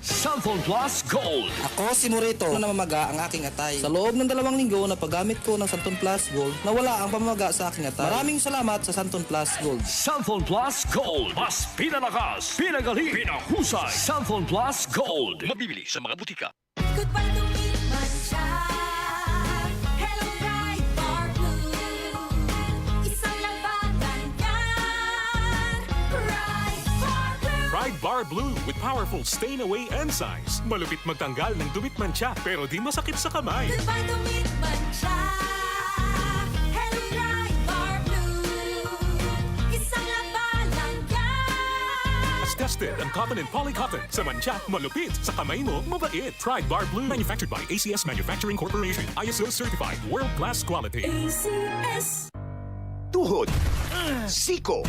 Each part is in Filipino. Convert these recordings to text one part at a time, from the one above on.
Cellphone Plus Gold. Ako si Morito na namamaga ang aking atay. Sa loob ng 2 linggo na paggamit ko ng Santon Plus Gold, nawala ang pamamaga sa aking atay. Maraming salamat sa Santon Plus Gold. Cellphone Plus Gold. Mas pinalakas, pinagaling, pinahusay. Cellphone Plus Gold. Mabibili sa mga butika. Goodbye to me, Mancha. Hello, bright bar blue. Isang labanan yan. Bright bar blue. Pride Bar Blue with powerful stain-away enzymes. Malupit magtanggal ng dumit mancha pero di masakit sa kamay. Goodbye to me, Mancha. Hello, bright bar blue. Isang labanan yan. As tested ang cotton and polycotton. Sa mancha, malupit. Sa kamay mo, mabait. Pride Bar Blue. Manufactured by ACS Manufacturing Corporation. ISO certified. World-class quality. ACS. Tuhod, siko,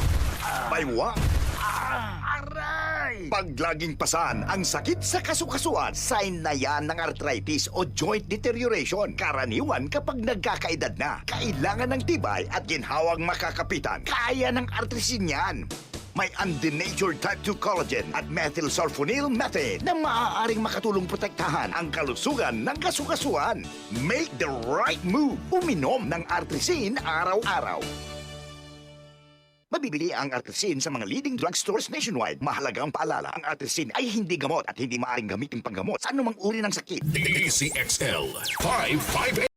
baywa, aray! Pag laging pasan ang sakit sa kasukasuan, sign na yan ng arthritis o joint deterioration. Karaniwan kapag nagkakaedad na, kailangan ng tibay at ginhawang makakapitan. Kaya ng artrisin yan. May undenatured type 2 collagen at methylsulfonyl methane na maaaring makatulong protektahan ang kalusugan ng kasukasuan. Make the right move. Uminom ng artrisin araw-araw. Mabibili ang artrisin sa mga leading drugstores nationwide. Mahalagang paalala, ang artrisin ay hindi gamot at hindi maaaring gamitin panggamot sa anumang uri ng sakit. DCXL 558.